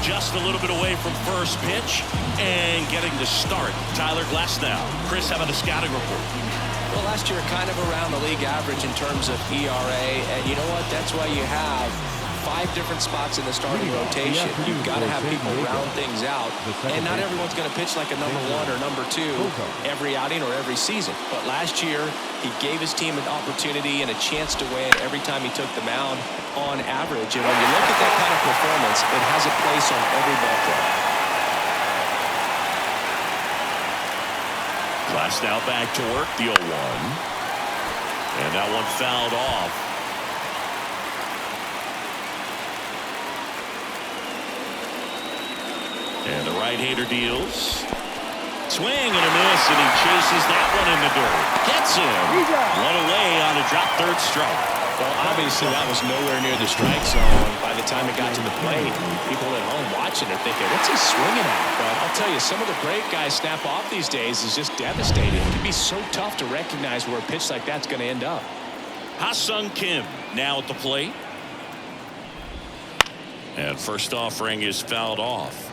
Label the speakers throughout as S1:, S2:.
S1: just a little bit away from first pitch and getting the start. Tyler Glasnow. Chris, how about the scouting report?
S2: Well, last year kind of around the league average in terms of ERA, and you know what? That's why you have 5 different spots in the starting rotation. You've got to have people round things out, and not everyone's going to pitch like a number 1 or number 2 every outing or every season. But last year, he gave his team an opportunity and a chance to win every time he took the mound on average. And when you look at that kind of performance, it has a place on every ball club.
S1: Glasnow back to work, the 0-1. And that one fouled off. And the right-hander deals. Swing and a miss, and he chases that one in the dirt. Gets him. One away on a drop third strike.
S2: Well, obviously that was nowhere near the strike zone by the time it got to the plate. People at home watching are thinking, what's he swinging at? But I'll tell you, some of the break guys snap off these days is just devastating. It can be so tough to recognize where a pitch like that's going to end up.
S1: Ha-Sung Kim now at the plate. And first offering is fouled off.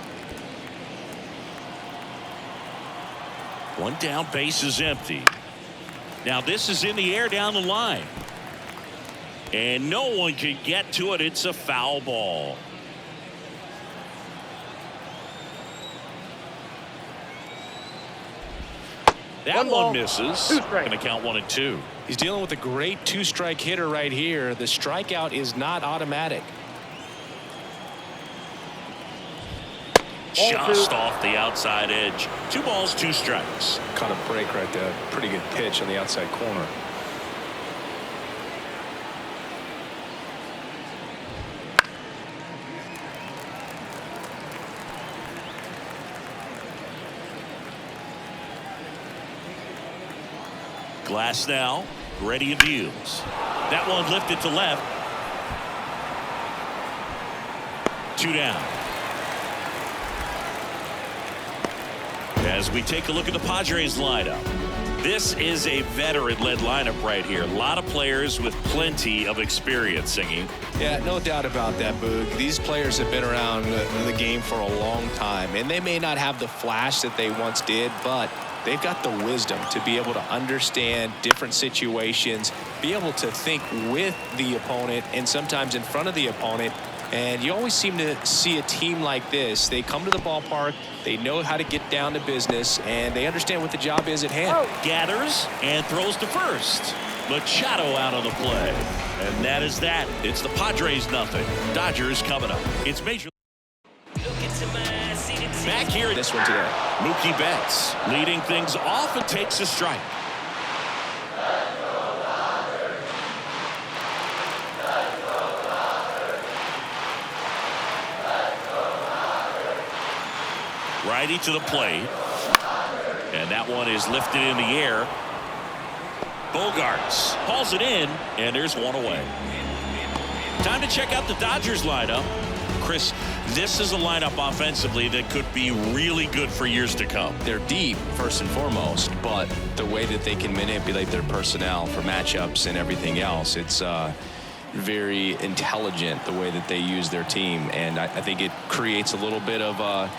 S1: One down, base is empty. Now this is in the air down the line. And no one can get to it. It's a foul ball. That one misses. Going to count 1 and 2.
S2: He's dealing with a great 2-strike hitter right here. The strikeout is not automatic.
S1: Just off the outside edge. 2 balls, 2 strikes.
S2: Caught a break right there. Pretty good pitch on the outside corner.
S1: Glasnow ready and deals. That one lifted to left. 2 down. As we take a look at the Padres lineup, this is a veteran-led lineup right here. A lot of players with plenty of experience, Singing.
S2: Yeah, no doubt about that, Boog. These players have been around the game for a long time, and they may not have the flash that they once did, but they've got the wisdom to be able to understand different situations, be able to think with the opponent and sometimes in front of the opponent. And you always seem to see a team like this. They come to the ballpark, they know how to get down to business, and they understand what the job is at hand.
S1: Gathers and throws to first. Machado out on the play. And that is that. It's the Padres nothing. Dodgers coming up. It's Major. Back here.
S2: This one today.
S1: Mookie Betts leading things off and takes a strike. Righty to the plate. And that one is lifted in the air. Bogarts hauls it in, and there's one away. Time to check out the Dodgers lineup. Chris, this is a lineup offensively that could be really good for years to come.
S2: They're deep, first and foremost, but the way that they can manipulate their personnel for matchups and everything else, it's very intelligent the way that they use their team. And I think it creates a little bit of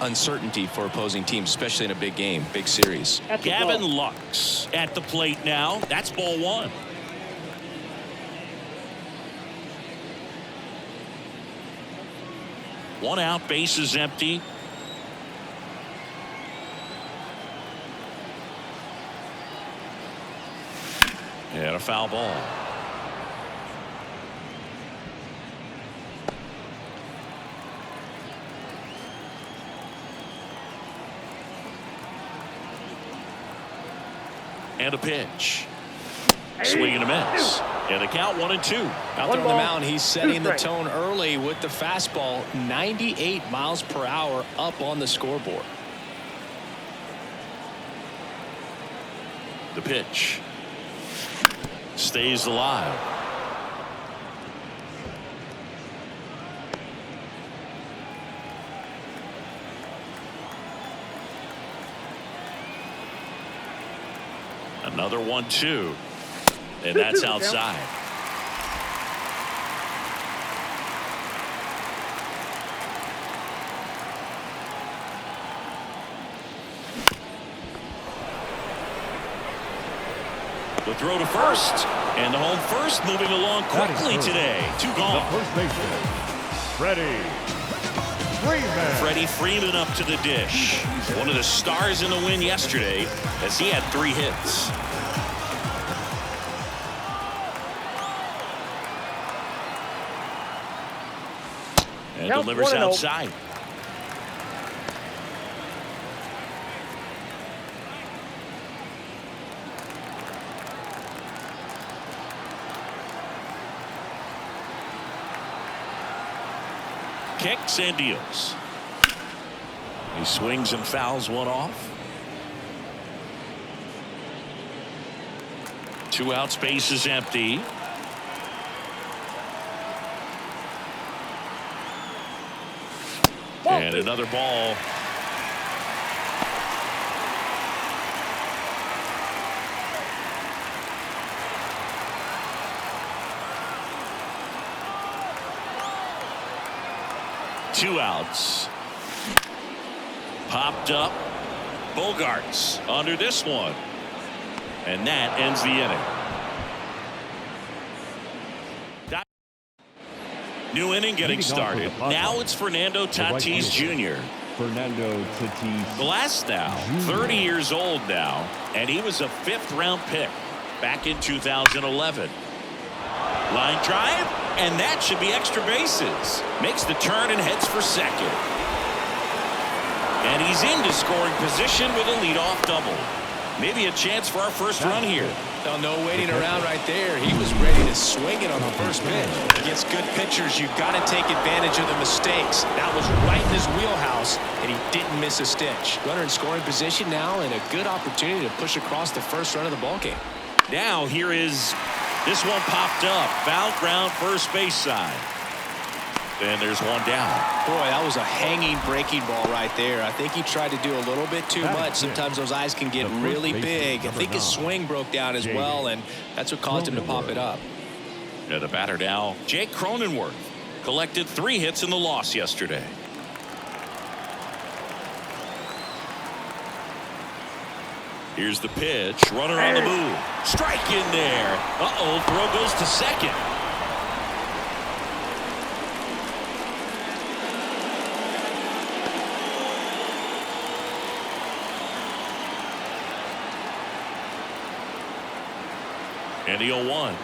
S2: uncertainty for opposing teams, especially in a big game, big series.
S1: Gavin Lux at the plate now. That's ball 1. One out, base is empty. And a foul ball. And a pitch. Swing and a miss. And the count 1 and 2.
S2: Out there on the mound, he's setting the tone early with the fastball. 98 miles per hour up on the scoreboard.
S1: The pitch. Stays alive. Another 1-2. And that's outside. The throw to first. And the home first moving along quickly today. 2 gone.
S3: First baseman, Freddie
S1: Freeman up to the dish. One of the stars in the win yesterday as he had 3 hits. And delivers outside. Kicks and deals. He swings and fouls one off. 2 outs, base is empty. And another ball. Two outs. Popped up. Bogarts under this one. And that ends the inning. New inning getting started. Now it's Fernando Tatis Jr. Glasnow, 30 years old now, and he was a 5th-round pick back in 2011. Line drive, and that should be extra bases. Makes the turn and heads for second. And he's into scoring position with a leadoff double. Maybe a chance for our first run here.
S2: No waiting around right there. He was ready to swing it on the first pitch. Against good pitchers, you've got to take advantage of the mistakes. That was right in his wheelhouse, and he didn't miss a stitch. Runner in scoring position now, and a good opportunity to push across the first run of the ballgame.
S1: Now here is this one popped up. Foul ground first base side. And there's one down.
S2: Boy, that was a hanging breaking ball right there. I think he tried to do a little bit too much. Sometimes those eyes can get really big. I think his swing broke down as well, and that's what caused him to pop it up.
S1: Yeah, the batter now, Jake Cronenworth, collected 3 hits in the loss yesterday. Here's the pitch. Runner on the move. Strike in there. Uh-oh, throw goes to second. And the 0-1.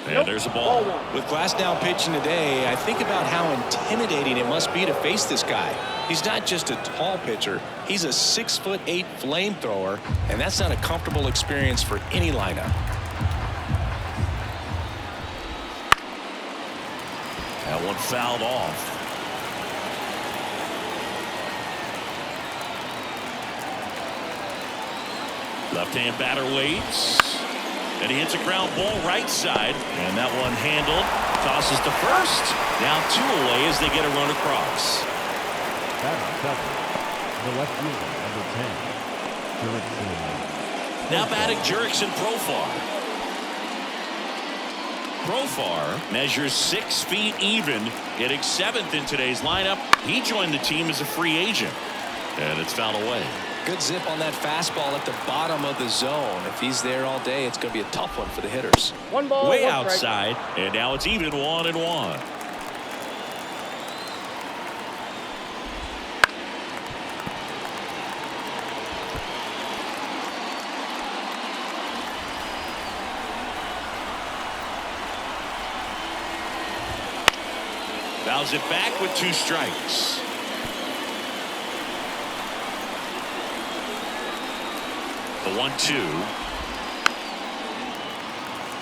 S1: And there's a ball.
S2: With Glasnow pitching today, I think about how intimidating it must be to face this guy. He's not just a tall pitcher. He's a 6'8" flamethrower, and that's not a comfortable experience for any lineup.
S1: That one fouled off. Left-hand batter waits. And he hits a ground ball right side. And that one handled. Tosses to first. Now 2 away as they get a run across.
S3: The left fielder, number 10.
S1: Now batting Jurickson Profar. Profar measures 6 feet even, hitting 7th in today's lineup. He joined the team as a free agent. And it's fouled away.
S2: Good zip on that fastball at the bottom of the zone. If he's there all day, it's going to be a tough one for the hitters.
S4: 1 ball,
S1: way
S4: 1
S1: outside,
S4: strike.
S1: and now it's even 1-1. Fouls it back with 2 strikes. The 1-2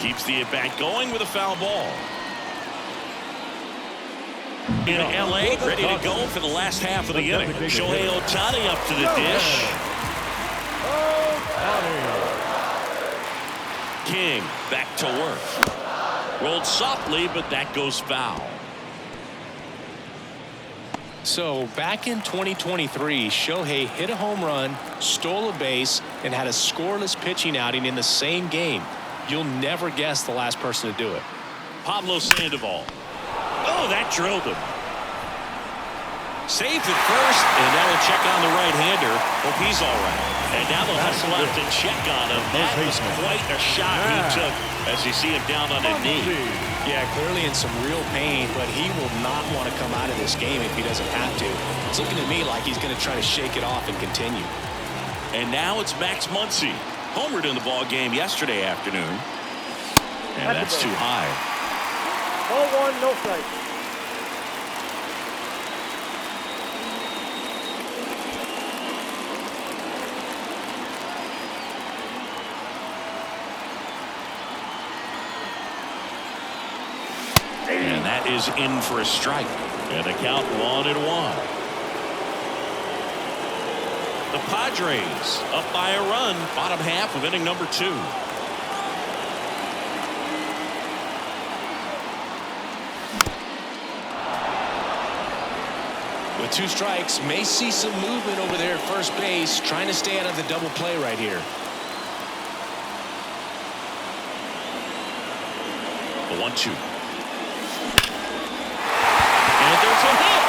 S1: keeps the at-bat going with a foul ball. In LA, ready to go for the last half of the inning. Shohei Ohtani up to the dish. King back to work. Rolled softly, but that goes foul.
S2: So back in 2023, Shohei hit a home run, stole a base, and had a scoreless pitching outing in the same game. You'll never guess the last person to do it.
S1: Pablo Sandoval. Oh, that drilled him. Safe at first, and that'll check on the right-hander. Hope he's all right. And now they'll hustle out to check on him. That was quite a shot he took as you see him down on a knee.
S2: Yeah, clearly in some real pain, but he will not want to come out of this game if he doesn't have to. It's looking to me like he's going to try to shake it off and continue. And now it's Max Muncy. Homered in the ball game yesterday afternoon. And that's too high.
S4: Ball one, no strike.
S1: And that is in for a strike. And a count 1-1. The Padres up by a run, bottom half of inning number 2. With 2 strikes, may see some movement over there at first base, trying to stay out of the double play right here. The 1-2. And there's a hit.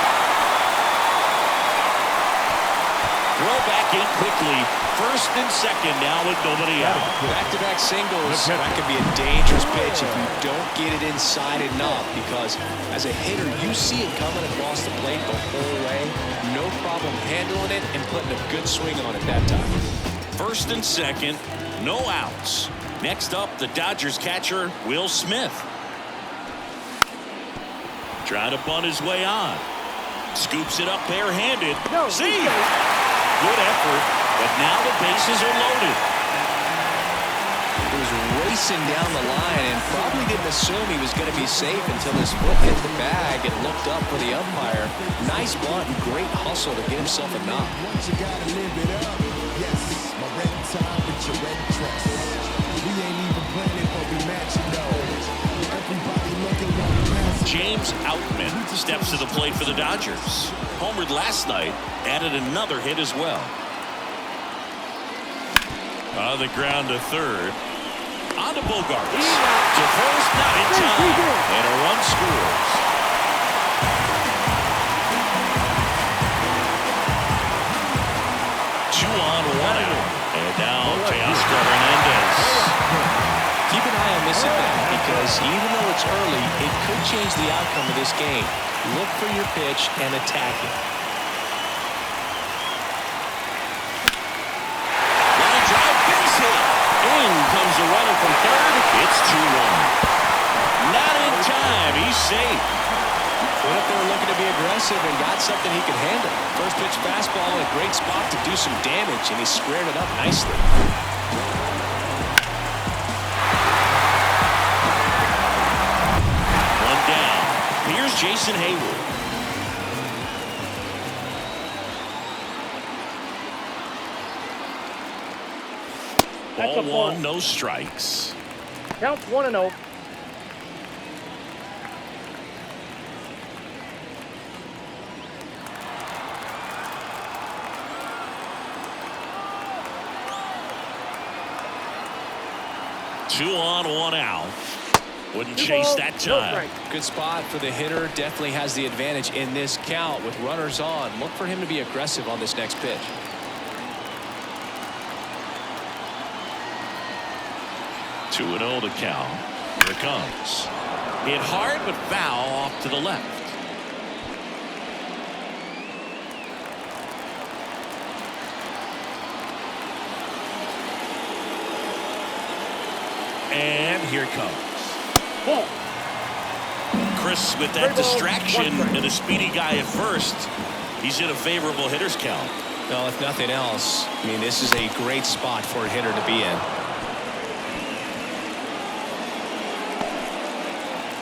S1: Throw back in quickly. First and second now with nobody out.
S2: Back-to-back singles. That could be a dangerous pitch if you don't get it inside enough, because as a hitter, you see it coming across the plate the whole way. No problem handling it and putting a good swing on it that time. First and second, no outs. Next up, the Dodgers catcher, Will Smith. Trying to bunt his way on. Scoops it up barehanded. See? Good effort, but now the bases are loaded. He was racing down the line and probably didn't assume he was going to be safe until his foot hit the bag and looked up for the umpire. Nice bunt and great hustle to get himself a knock.
S5: Once you gotta live it up. Yes, my red tie with your red dress. We ain't even planning for we matching those. Everybody looking like
S1: James Outman steps to the plate for the Dodgers. Homered last night, added another hit as well. On the ground to third. On to Bogarts. To first, not in time. And a run scores. 2 on, 1 out. And now Teoscar Hernandez. Keep an eye on this at bat, because even though it's early, it could change the outcome of this game. Look for your pitch and attack it. Line drive, base hit. In comes the runner from third. It's 2-1. Not in time. He's safe. Went up there looking to be aggressive and got something he could handle. First pitch fastball in a great spot to do some damage, and he squared it up nicely. Here's Jason Hayward. Ball 1, no strikes.
S4: Counts 1-0.
S1: Two on, 1 out. Wouldn't chase that time.
S2: Good spot for the hitter. Definitely has the advantage in this count with runners on. Look for him to be aggressive on this next pitch. Two and 0 to count. Here it comes. Hit hard but foul off to the left. And here it comes. Chris with that distraction and a speedy guy at first. He's in a favorable hitter's count. Well, if nothing else, I mean, this is a great spot for a hitter to be in.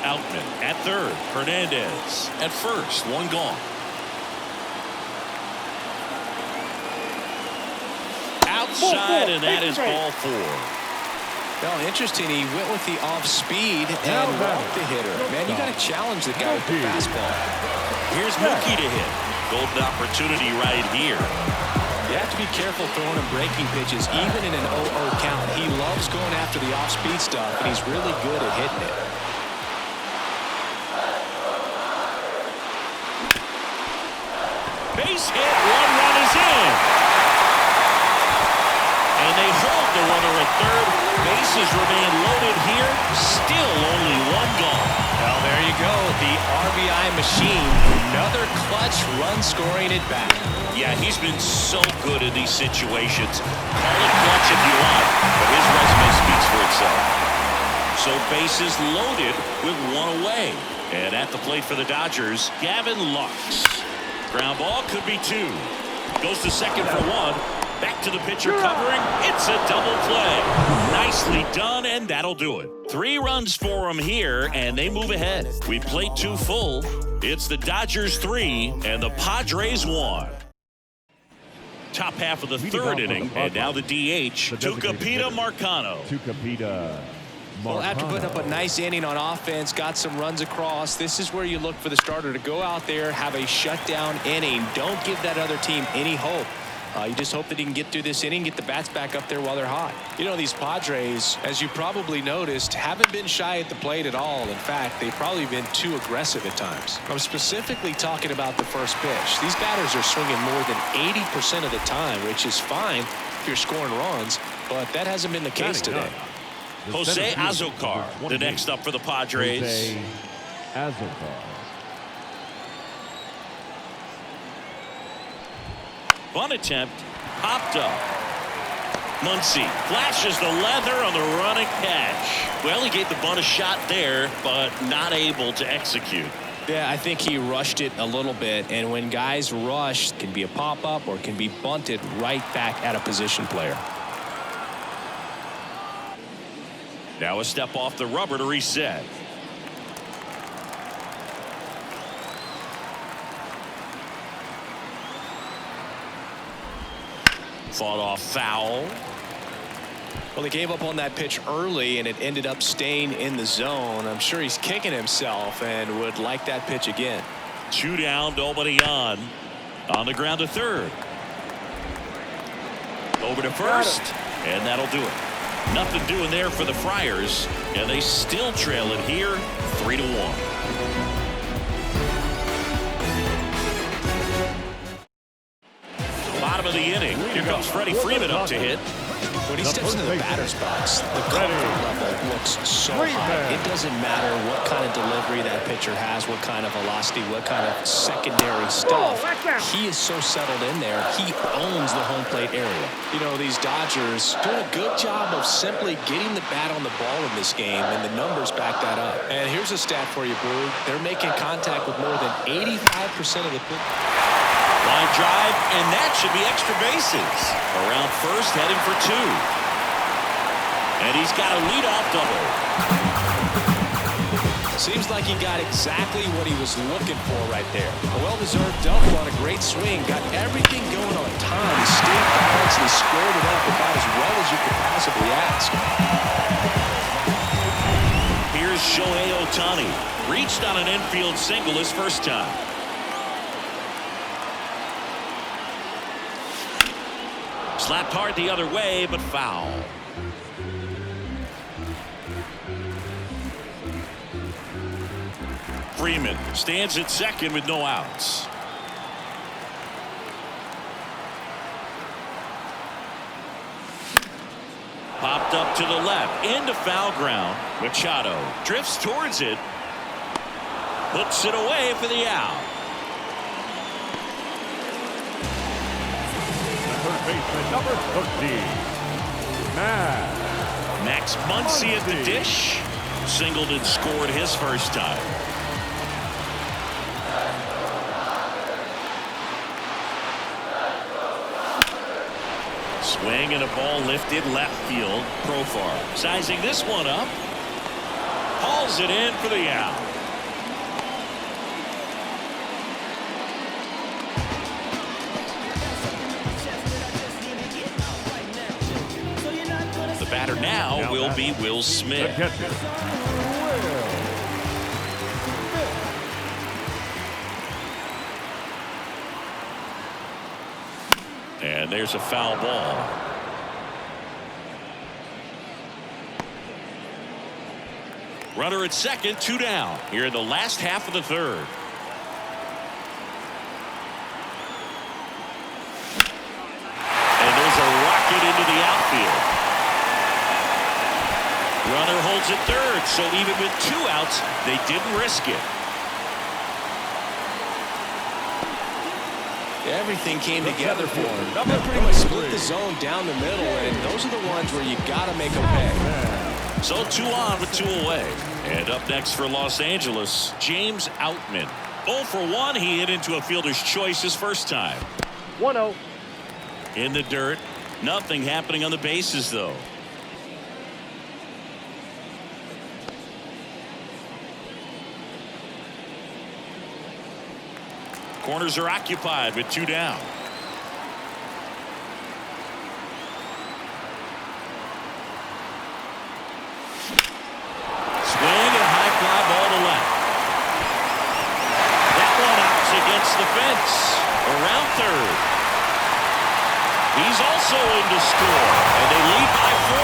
S2: Outman at third. Hernandez at first. 1 gone. Outside, and that is ball 4. Well, interesting. He went with the off speed and walked the hitter. Man, you got to challenge the guy with the fastball. Here's Mookie to hit. Golden opportunity right here. You have to be careful throwing him breaking pitches, even in an 0-0 count. He loves going after the off speed stuff, and he's really good at hitting it.
S1: Base hit. One run is in. And they hold the runner at third. Bases remain loaded here. Still only one gone.
S2: Well, there you go. The RBI machine. Another clutch run scoring at bat.
S1: Yeah, he's been so good in these situations. Call it clutch if you want, but his resume speaks for itself. So bases loaded with one away. And at the plate for the Dodgers, Gavin Lux. Ground ball could be two. Goes to second for one. Back to the pitcher covering. It's a double play. Nicely done, and that'll do it. 3 runs for him here, and they move ahead. We played 2 full. It's the Dodgers 3 and the Padres 1. Top half of the third inning, and now the DH, Tucupita Marcano.
S2: Well, after putting up a nice inning on offense, got some runs across, this is where you look for the starter to go out there, have a shutdown inning. Don't give that other team any hope. You just hope that he can get through this inning, get the bats back up there while they're hot. You know, these Padres, as you probably noticed, haven't been shy at the plate at all. In fact, they've probably been too aggressive at times. I'm specifically talking about the first pitch. These batters are swinging more than 80% of the time, which is fine if you're scoring runs, but that hasn't been the case today.
S1: Jose Azocar, the next up for the Padres.
S3: Jose Azocar.
S1: Bunt attempt, popped up. Muncy flashes the leather on the running catch. Well, he gave the bunt a shot there, but not able to execute.
S2: Yeah, I think he rushed it a little bit, and when guys rush, it can be a pop-up or can be bunted right back at a position player.
S1: Now a step off the rubber to reset. Fought off foul.
S2: Well, he gave up on that pitch early, and it ended up staying in the zone. I'm sure he's kicking himself and would like that pitch again.
S1: 2 down, nobody on. On the ground to third. Over to first, and that'll do it. Nothing doing there for the Friars, and they still trail it here 3-1. Bottom of the inning. Here comes Freddie Freeman up to hit.
S2: When he steps into the batter's box, the comfort level looks so high. It doesn't matter what kind of delivery that pitcher has, what kind of velocity, what kind of secondary stuff. He is so settled in there. He owns the home plate area. You know, these Dodgers doing a good job of simply getting the bat on the ball in this game, and the numbers back that up. And here's a stat for you, Boo. They're making contact with more than 85% of the pitch.
S1: Line drive, and that should be extra bases. Around first, heading for 2. And he's got a leadoff double.
S2: Seems like he got exactly what he was looking for right there. A well-deserved double on a great swing. Got everything going on time. He stayed balanced and he squared it up about as well as you could possibly ask.
S1: Here's Shohei Ohtani. Reached on an infield single his first time. Slapped hard the other way, but foul. Freeman stands at second with no outs. Popped up to the left, into foul ground. Machado drifts towards it. Hooks it away for the out.
S3: Baseman number 13,
S1: Max Muncy at the dish. Singled and scored his first time. Swing and a ball lifted left field. Profar sizing this one up. Hauls it in for the out. Batter now will be Will Smith. And there's a foul ball. Runner at second, 2 down here in the last half of the third. Runner holds at third, so even with 2 outs, they didn't risk it.
S2: Everything came together for him. They pretty much split the zone down the middle, and those are the ones where you got to make them pay.
S1: So 2 on with 2 away. And up next for Los Angeles, James Outman. 0 for 1, he hit into a fielder's choice his first time.
S4: 1-0.
S1: In the dirt. Nothing happening on the bases, though. Corners are occupied with 2 down. Swing and a high fly ball to left. That one out against the fence. Around third. He's also in to score, and they lead by 4.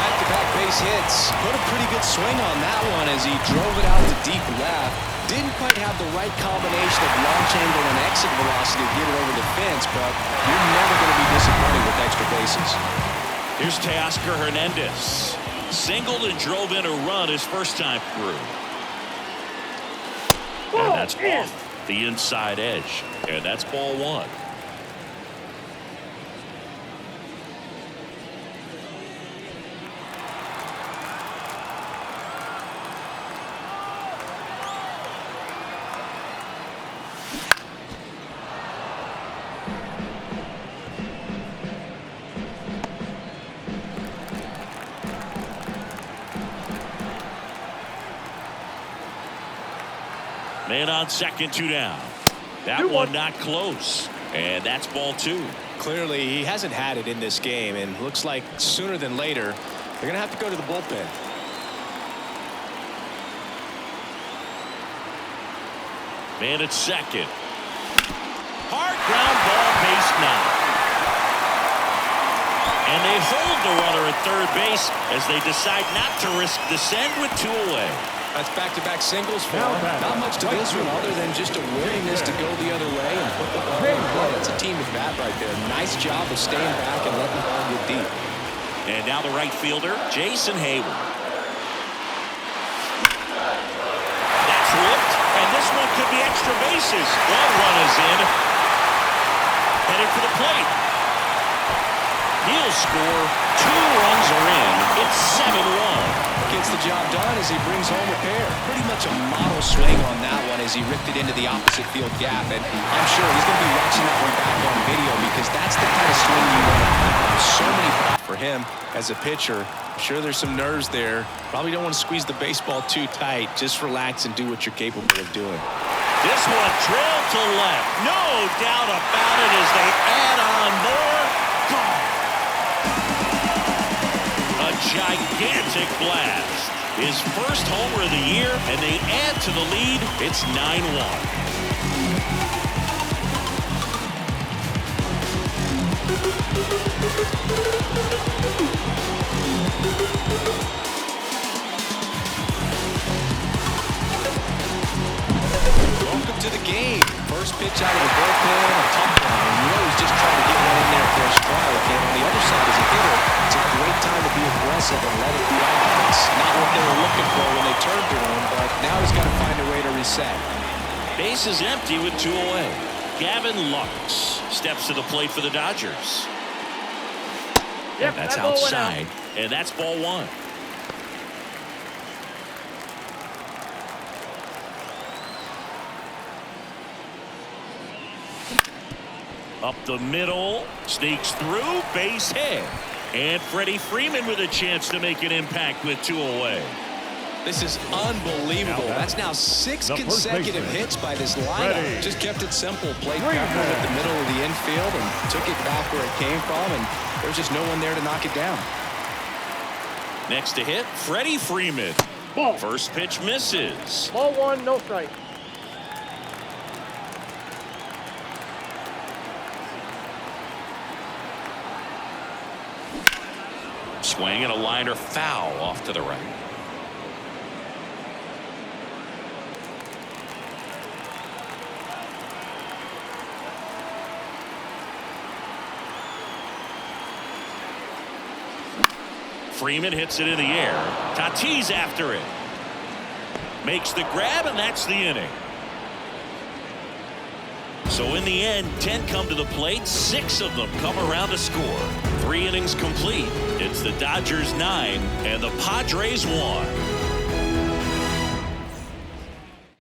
S2: Back-to-back base hits. Put a pretty good swing on that one as he drove it out to deep left. Didn't quite have the right combination of launch angle and exit velocity to get it over the fence, but you're never going to be disappointed with extra bases.
S1: Here's Teoscar Hernandez. Singled and drove in a run his first time through. And that's off the inside edge. And that's ball 1. Man on second, 2 down. That one not close. And that's ball 2.
S2: Clearly, he hasn't had it in this game, and looks like sooner than later, they're going to have to go to the bullpen.
S1: Man at second. Hard ground ball, base now. And they hold the runner at third base as they decide not to risk the send with 2 away.
S2: That's back-to-back singles for him. Not much to this one other than just a willingness to go the other way and put the ball in play. That's a team at bat right there. Nice job of staying back and letting the ball get deep.
S1: And now the right fielder, Jason Hayward. That's ripped, and this one could be extra bases. One run is in. Headed for the plate. He'll score. 2 runs are in. It's 7-1.
S2: Gets the job done as he brings home a pair. Pretty much a model swing on that one as he ripped it into the opposite field gap. And I'm sure he's going to be watching that one back on video because that's the kind of swing you want to have. So many for him as a pitcher. I'm sure there's some nerves there. Probably don't want to squeeze the baseball too tight. Just relax and do what you're capable of doing.
S1: This one trailed to left. No doubt about it as they add on more. Gone. A gigantic blast. His first homer of the year, and they add to the lead. It's 9-1.
S2: Welcome to the game. First pitch out of the bullpen, a tough one. And you know he's just trying to get one in there for a strike. And on the other side, as a hitter, it's a great time to be aggressive and let it be out. It's not what they were looking for when they turned to him, but now he's got to find a way to reset.
S1: Base is empty with 2 away. Gavin Lux steps to the plate for the Dodgers.
S4: Yep,
S1: That's
S4: that ball went
S1: outside, and that's ball 1. Up the middle, sneaks through, base hit. And Freddie Freeman with a chance to make an impact with 2 away.
S2: This is unbelievable. That's now 6 consecutive hits by this lineup. Just kept it simple. Played Pepper at the middle of the infield and took it back where it came from, and there's just no one there to knock it down.
S1: Next to hit, Freddie Freeman.
S4: Ball.
S1: First pitch misses.
S4: Ball 1, no strike.
S1: Swing and a liner foul off to the right. Freeman hits it in the air. Tatis after it. Makes the grab, and that's the inning. So in the end, 10 come to the plate, 6 of them come around to score. 3 innings complete. It's the Dodgers 9 and the Padres 1.